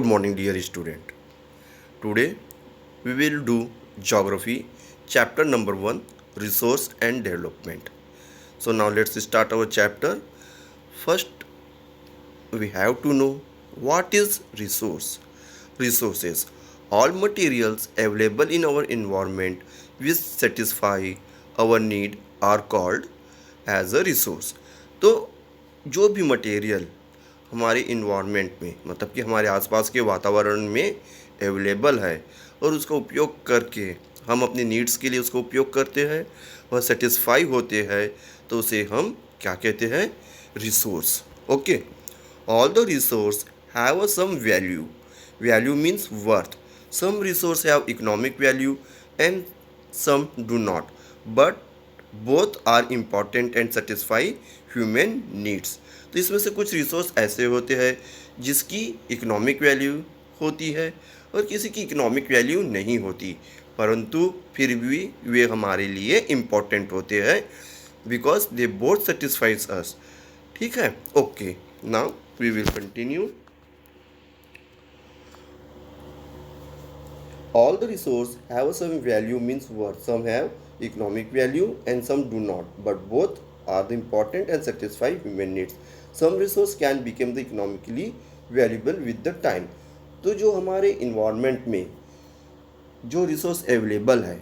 morning, dear student. Today we will do geography, chapter number 1, resource and development. So now let's start our chapter. First, we have to know what is resource. Resources, all materials available in our environment which satisfy our need are called as a resource. तो जो भी material हमारे environment में मतलब कि हमारे आसपास के वातावरण में अवेलेबल है और उसका उपयोग करके हम अपनी नीड्स के लिए उसका उपयोग करते हैं, वह सेटिस्फाई होते हैं, तो उसे हम क्या कहते हैं? Resource. Okay. All the resource have a some value. Value means worth. Some resource have economic value and some do not. But both are important and satisfy human needs. तो इसमें से कुछ रिसोर्स ऐसे होते हैं जिसकी इकोनॉमिक वैल्यू होती है और किसी की इकोनॉमिक वैल्यू नहीं होती, परंतु फिर भी वे हमारे लिए इम्पॉर्टेंट होते हैं बिकॉज दे बोथ सेटिस्फाइज अस. ठीक है. Okay. Now we will continue. All the resources have some value means worth. Some have economic value and some do not, but both are the important and satisfy human needs. Some resource can become the economically valuable with the time. तो जो हमारे environment में जो resource available है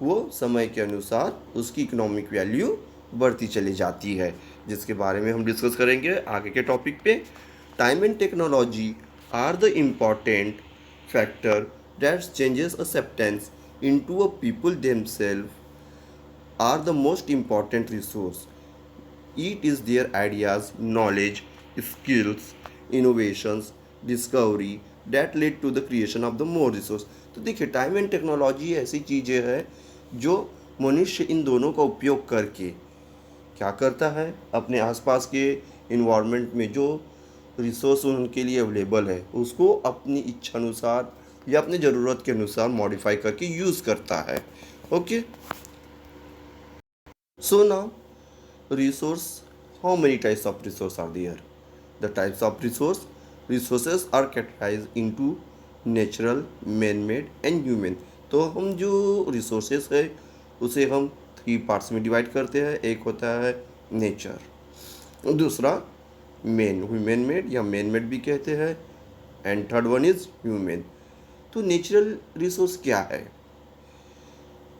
वो समय के अनुसार उसकी इकोनॉमिक वैल्यू बढ़ती चली जाती है, जिसके बारे में हम डिस्कस करेंगे आगे के टॉपिक पे. Time and technology are the important factor that changes acceptance into a people themselves are the most important resource. It is their ideas, knowledge, skills, innovations, discovery that led to the creation of the more resource. तो देखिए, time and technology ऐसी चीज़ें हैं जो मनुष्य इन दोनों का उपयोग करके क्या करता है, अपने आसपास के इन्वायरमेंट में जो रिसोर्स उनके लिए अवेलेबल है उसको अपनी इच्छा अनुसार या अपनी ज़रूरत के अनुसार मॉडिफाई करके यूज़ करता है. Okay. So now resource, how many types of resource are there? The types of resources are categorized into natural, man made and human. तो हम जो रिसोर्सेज है उसे हम 3 पार्ट्स में डिवाइड करते हैं. एक होता है नेचर, दूसरा मैन मेड या मैन मेड भी कहते हैं, and third one is human. तो नेचुरल रिसोर्स क्या है?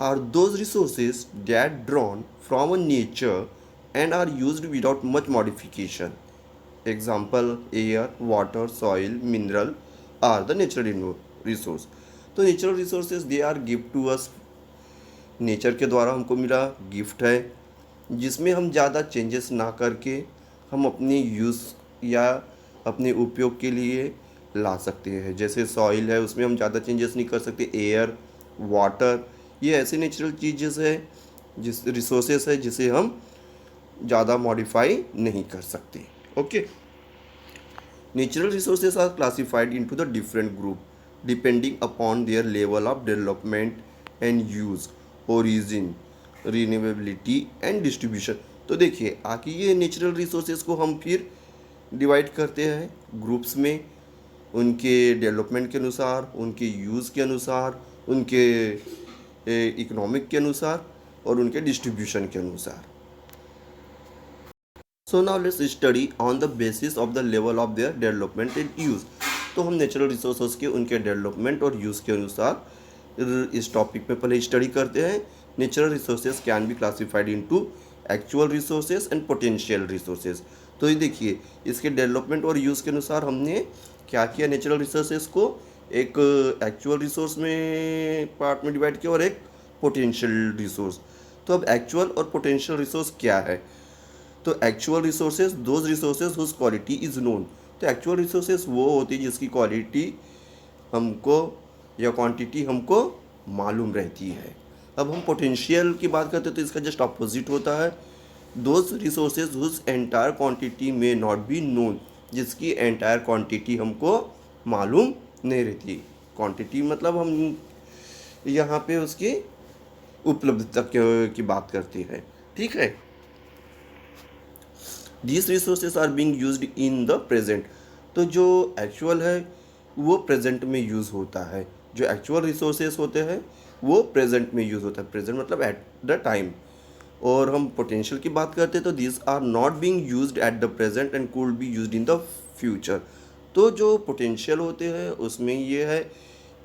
Are those resources that drawn from a nature and are used without much modification. Example air, water, soil, mineral are the natural resource. तो natural resources they are gift to us. Nature के द्वारा हमको मिला gift है, जिसमें हम ज़्यादा changes ना करके हम अपने यूज़ या अपने उपयोग के लिए ला सकते हैं. जैसे सॉइल है, उसमें हम ज़्यादा चेंजेस नहीं कर सकते. एयर, वाटर, ये ऐसे नेचुरल चीज़ेस है, जिस रिसोर्सेस है जिसे हम ज़्यादा मॉडिफाई नहीं कर सकते. Okay. Natural resources are classified into the different group depending upon their level of development and use, origin, renewability and distribution. तो देखिए, आगे ये नेचुरल रिसोर्सेज को हम फिर डिवाइड करते हैं ग्रुप्स में, उनके डेवलपमेंट के अनुसार, उनके यूज़ के अनुसार, उनके इकोनॉमिक के अनुसार और उनके डिस्ट्रीब्यूशन के अनुसार. So now let's study on the basis of the level of their development and use. तो हम नेचुरल रिसोर्सेज के उनके डेवलपमेंट और यूज़ के अनुसार इस टॉपिक में पहले स्टडी करते हैं. Natural resources can be classified into actual resources and potential resources. तो ये देखिए, इसके डेवलपमेंट और यूज़ के अनुसार हमने क्या किया, नेचुरल रिसोर्सेज को एक एक्चुअल रिसोर्स में पार्ट में डिवाइड किया और एक पोटेंशियल रिसोर्स. तो अब एक्चुअल और पोटेंशियल रिसोर्स क्या है? तो actual resources those resources whose quality is known. तो एक्चुअल रिसोर्सेज वो होती है जिसकी क्वालिटी हमको या क्वांटिटी हमको मालूम रहती है. अब हम पोटेंशियल की बात करते हैं तो इसका जस्ट अपोजिट होता है. Those resources whose entire quantity में नॉट बी नोन, जिसकी एंटायर क्वांटिटी हमको मालूम नहीं रहती. क्वांटिटी मतलब हम यहाँ पे उसकी उपलब्धता की बात करते हैं. ठीक है. These resources are being used in the present. तो जो एक्चुअल है वो प्रेजेंट में यूज़ होता है। जो एक्चुअल रिसोर्सेस होते हैं वो प्रेजेंट में यूज़ होता है, प्रेजेंट मतलब एट द टाइम। और हम पोटेंशियल की बात करते हैं तो this are not being used at the present and could be used in the future. तो जो पोटेंशियल होते हैं उसमें ये है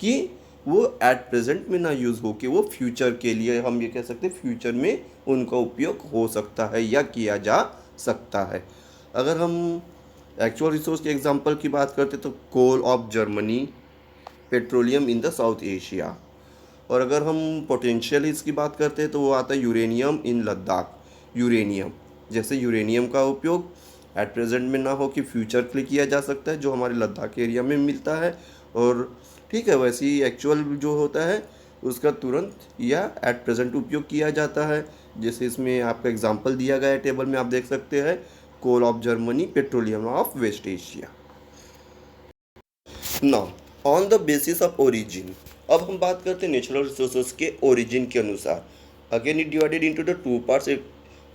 कि वो एट प्रेजेंट में ना यूज़ हो, कि वो फ्यूचर के लिए, हम ये कह सकते हैं फ्यूचर में उनका उपयोग हो सकता है या किया जा सकता है। अगर हम एक्चुअल रिसोर्स के एग्जांपल की बात करते तो coal of Germany, petroleum in the South Asia. और अगर हम पोटेंशियल इसकी बात करते हैं तो वो आता है यूरेनियम इन लद्दाख। यूरेनियम, जैसे यूरेनियम का उपयोग एट प्रेजेंट में ना हो कि फ्यूचर के लिए किया जा सकता है, जो हमारे लद्दाख एरिया में मिलता है। और ठीक है, वैसे ही एक्चुअल जो होता है उसका तुरंत या एट प्रेजेंट उपयोग किया जाता है। जैसे इसमें आपका एग्जांपल दिया गया है टेबल में, आप देख सकते हैं coal of Germany, petroleum of West Asia. Now on the basis of origin, अब हम बात करते हैं नेचुरल रिसोर्सेज के ओरिजिन के अनुसार। Again it divided into the two parts,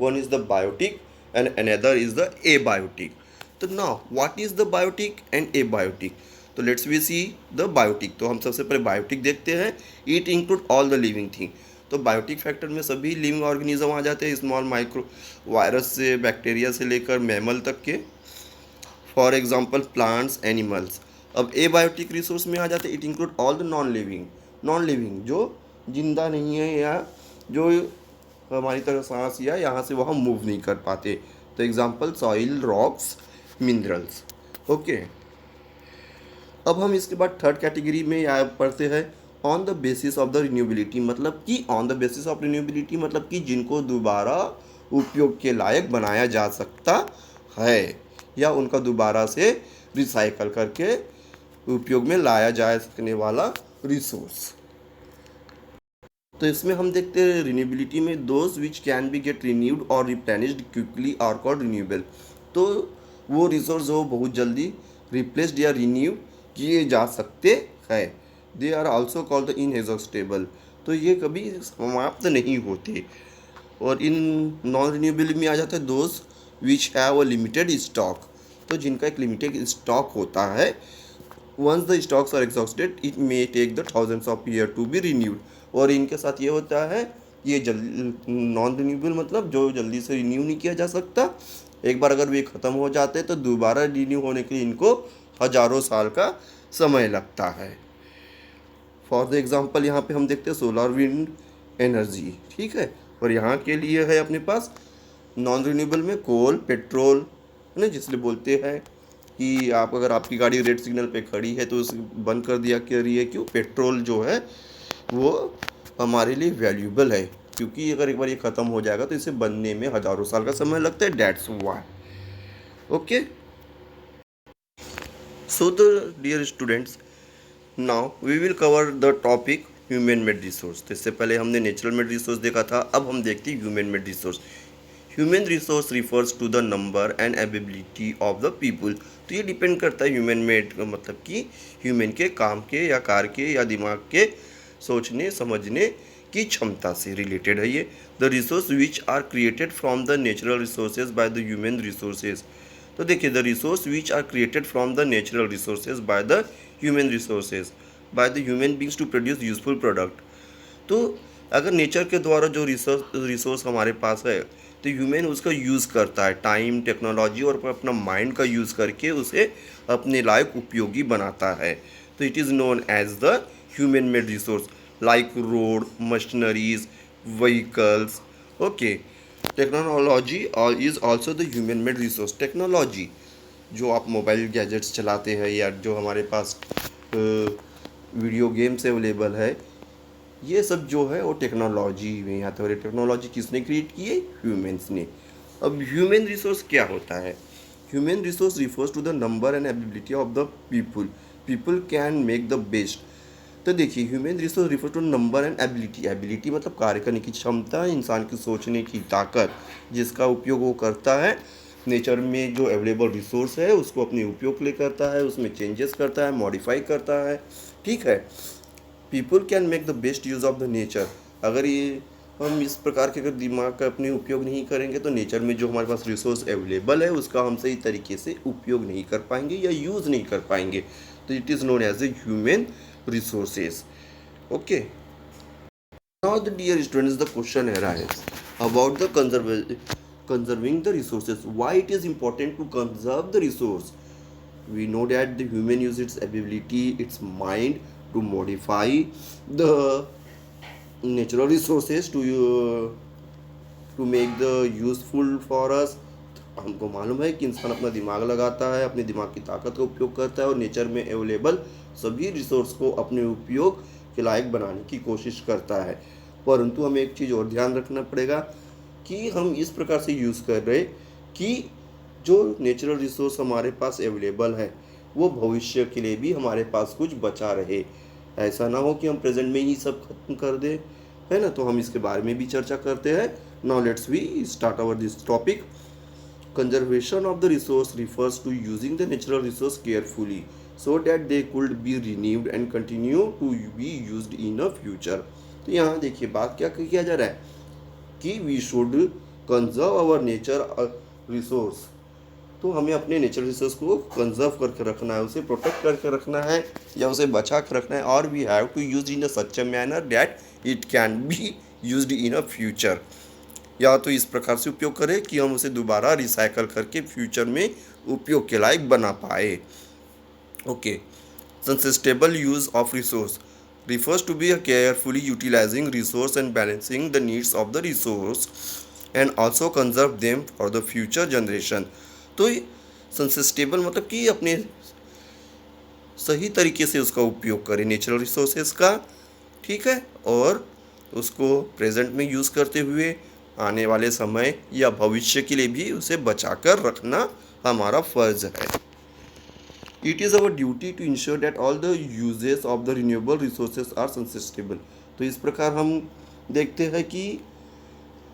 one is the biotic and another is the abiotic. तो now what is the biotic and abiotic? तो let's we see the biotic. तो हम सबसे पहले biotic देखते हैं। It include all the living thing. तो biotic factor में सभी लिविंग ऑर्गेनिज्म आ जाते हैं, स्मॉल माइक्रो वायरस से बैक्टीरिया से लेकर मैमल तक के, फॉर एग्जाम्पल प्लांट्स, एनिमल्स। अब एबायोटिक रिसोर्स में आ जाते हैं, it include all the non living जो जिंदा नहीं है या जो हमारी तरह सांस या यहाँ से वहाँ मूव नहीं कर पाते। तो example soil, rocks, minerals. Okay, अब हम इसके बाद थर्ड कैटेगरी में यहाँ पढ़ते हैं on the basis of the renewability. मतलब कि on the basis of renewability मतलब कि जिनको दोबारा उपयोग के लायक बनाया जा सकता है या उनका दोबारा से रिसाइकल करके उपयोग में लाया जा सकने वाला रिसोर्स। तो इसमें हम देखते हैं रिन्यूएबिलिटी में those which can be get renewed और replenished quickly are called renewable. तो वो रिसोर्स जो बहुत जल्दी रिप्लेस्ड या रिन्यू किए जा सकते हैं। They are also called the inexhaustible. तो ये कभी समाप्त नहीं होते। और इन नॉन रिन्यूएबल में आ जाता है those which have a limited stock. तो जिनका एक लिमिटेड स्टॉक होता है, once the stocks are exhausted it may take the thousands of year to be renewed. और इनके साथ ये होता है, ये नॉन रिन्यूएबल मतलब जो जल्दी से रिन्यू नहीं किया जा सकता। एक बार अगर वे ख़त्म हो जाते हैं तो दोबारा रिन्यू होने के लिए इनको हज़ारों साल का समय लगता है। फॉर द एग्जांपल यहाँ पे हम देखते हैं सोलर विंड एनर्जी, ठीक है। और यहाँ के लिए है अपने पास नॉन रिन्यूएबल में कोल, पेट्रोल, है ना, जिसलिए बोलते हैं कि आप अगर आपकी गाड़ी रेड सिग्नल पे खड़ी है तो उसे बंद कर दिया करिए। क्यों? पेट्रोल जो है वो हमारे लिए वैल्यूएबल है, क्योंकि अगर एक बार ये ख़त्म हो जाएगा तो इसे बनने में हज़ारों साल का समय लगता है। That's why. Okay, so the dear students, now we will cover the topic human made resource. तो इससे पहले हमने नेचुरल मेड रिसोर्स देखा था, अब हम देखते हैं human made resource. Human resource refers to the number and ability of the people. तो ये डिपेंड करता है ह्यूमन मेड का मतलब कि ह्यूमन के काम के या कार के या दिमाग के सोचने समझने की क्षमता से रिलेटेड है ये। The resource which are created from the natural resources by the human resources. तो देखिए, the resource which are created from the natural resources by the human resources by the human beings to produce useful product. तो अगर nature के द्वारा जो resource हमारे पास है तो ह्यूमन उसका यूज़ करता है, टाइम, टेक्नोलॉजी और अपना माइंड का यूज़ करके उसे अपने लायक उपयोगी बनाता है। तो it is known as the human made resource like road, machineries, vehicles. Okay, technology is also the human made resource. Technology जो आप मोबाइल गैजेट्स चलाते हैं या जो हमारे पास वीडियो गेम्स अवेलेबल है, ये सब जो है वो टेक्नोलॉजी में आता है। टेक्नोलॉजी किसने क्रिएट की है? ह्यूमंस ने। अब ह्यूमन रिसोर्स क्या होता है? Human resource refers to the number and ability of the people. People can make the best. तो देखिए, human resource refer to number and ability. Ability मतलब कार्य करने की क्षमता, इंसान की सोचने की ताकत, जिसका उपयोग वो करता है नेचर में जो अवेलेबल रिसोर्स है उसको अपने उपयोग के लिए करता है, उसमें चेंजेस करता है, मॉडिफाई करता है, ठीक है। People can make the best use of the nature. अगर ये हम इस प्रकार के अगर दिमाग का अपने उपयोग नहीं करेंगे तो नेचर में जो हमारे पास रिसोर्स अवेलेबल है उसका हम सही तरीके से उपयोग नहीं कर पाएंगे या यूज़ नहीं कर पाएंगे। तो it is known as a human resources. Okay. Now, the dear students, the question arises about the conserving the resources. Why it is important to conserve the resource? We know that the human use its ability, its mind to modify the natural resources to make the useful for us. हमको मालूम है कि इंसान अपना दिमाग लगाता है, अपने दिमाग की ताकत का उपयोग करता है और नेचर में अवेलेबल सभी रिसोर्स को अपने उपयोग के लायक बनाने की कोशिश करता है. परंतु हमें एक चीज़ और ध्यान रखना पड़ेगा कि हम इस प्रकार से यूज़ कर रहे कि जो नेचुरल रिसोर्स हमारे पास अवेलेबल है वो भविष्य के लिए भी हमारे पास कुछ बचा रहे. ऐसा ना हो कि हम प्रेजेंट में ही सब खत्म कर दें, है ना. तो हम इसके बारे में भी चर्चा करते हैं. Now let's we start our this topic. Conservation of the resource refers to using the natural resource carefully so that they could be renewed and continue to be used in the future. तो यहाँ देखिए बात क्या किया जा रहा है कि we should conserve our nature resource. तो हमें अपने नेचुरल रिसोर्स को कंजर्व करके रखना है, उसे प्रोटेक्ट करके रखना है या उसे बचा कर रखना है. और we have to use in a such a manner that it can be used in a future. या तो इस प्रकार से उपयोग करें कि हम उसे दोबारा रिसाइकल करके फ्यूचर में उपयोग के लायक बना पाए. Okay. Sustainable use of resource refers to be a carefully utilizing resource and balancing the needs of the resource and also conserve them for the future generation. तो सस्टेनेबल मतलब कि अपने सही तरीके से उसका उपयोग करें नेचुरल रिसोर्सेज का, ठीक है, और उसको प्रेजेंट में यूज़ करते हुए आने वाले समय या भविष्य के लिए भी उसे बचाकर रखना हमारा फर्ज है. It is our duty to ensure that all the uses of the renewable resources are sustainable. तो इस प्रकार हम देखते हैं कि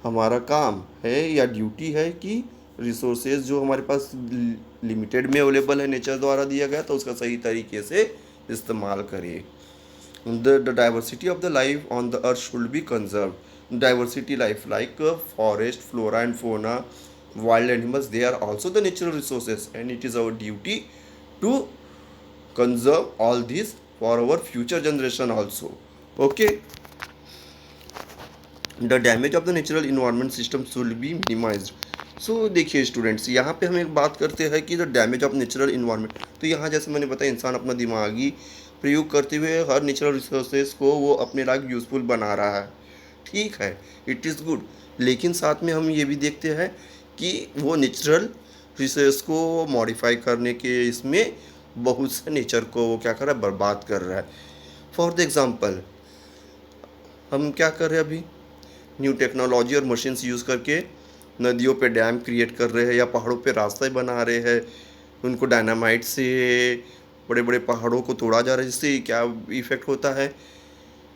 हमारा काम है या ड्यूटी है कि रिसोर्सेज जो हमारे पास लिमिटेड में अवेलेबल है नेचर द्वारा दिया गया तो उसका सही तरीके से इस्तेमाल करें. The diversity of the life on the earth should be conserved. Diversity life like forest, flora and fauna, wild animals, they are also the natural resources and it is our duty to conserve all these for our future generation also. Okay. The damage of the natural environment system should be minimized. So देखिए students, यहाँ पे हम एक बात करते हैं कि the damage of natural environment. तो यहाँ जैसे मैंने बताया इंसान अपना दिमागी प्रयोग करते हुए हर नेचुरल रिसोर्सेज को वो अपने लायक यूज़फुल बना रहा है, ठीक है, इट इज़ गुड. लेकिन साथ में हम ये भी देखते हैं कि वो नेचुरल रिसोर्स को मॉडिफाई करने के इसमें बहुत से नेचर को वो क्या कर रहा है, बर्बाद कर रहा है. फॉर द एग्ज़ाम्पल हम क्या कर रहे हैं अभी, न्यू टेक्नोलॉजी और मशीन्स यूज़ करके नदियों पे डैम क्रिएट कर रहे हैं या पहाड़ों पे रास्ते बना रहे हैं. उनको डायनामाइट से बड़े बड़े पहाड़ों को तोड़ा जा रहा है, जिससे क्या इफ़ेक्ट होता है,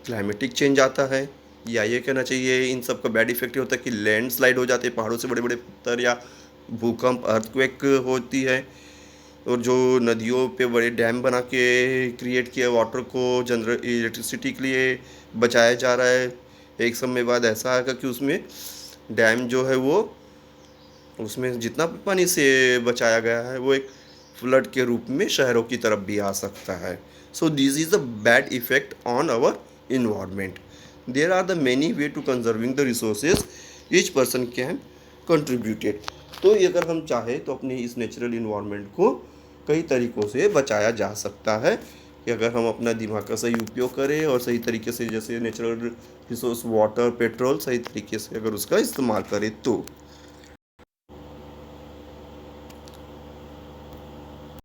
क्लाइमेटिक चेंज आता है. या ये कहना चाहिए इन सब का बैड इफेक्ट होता है कि लैंडस्लाइड हो जाते हैं, पहाड़ों से बड़े बड़े पत्थर, या भूकंप अर्थक्वेक होती है. और जो नदियों पे बड़े डैम बना के क्रिएट किया वाटर को जनरेट इलेक्ट्रिसिटी के लिए बचाया जा रहा है, एक समय बाद ऐसा आएगा कि उसमें डैम जो है वो उसमें जितना भी पानी से बचाया गया है वो एक फ्लड के रूप में शहरों की तरफ भी आ सकता है. So this is a bad effect on our environment. There are the many way to conserving the resources each person can contribute it. तो अगर हम चाहें तो अपने इस नेचुरल इन्वायरमेंट को कई तरीक़ों से बचाया जा सकता है कि अगर हम अपना दिमाग का सही उपयोग करें और सही तरीके से, जैसे नेचुरल रिसोर्स वाटर, पेट्रोल, सही तरीके से अगर उसका इस्तेमाल करें तो.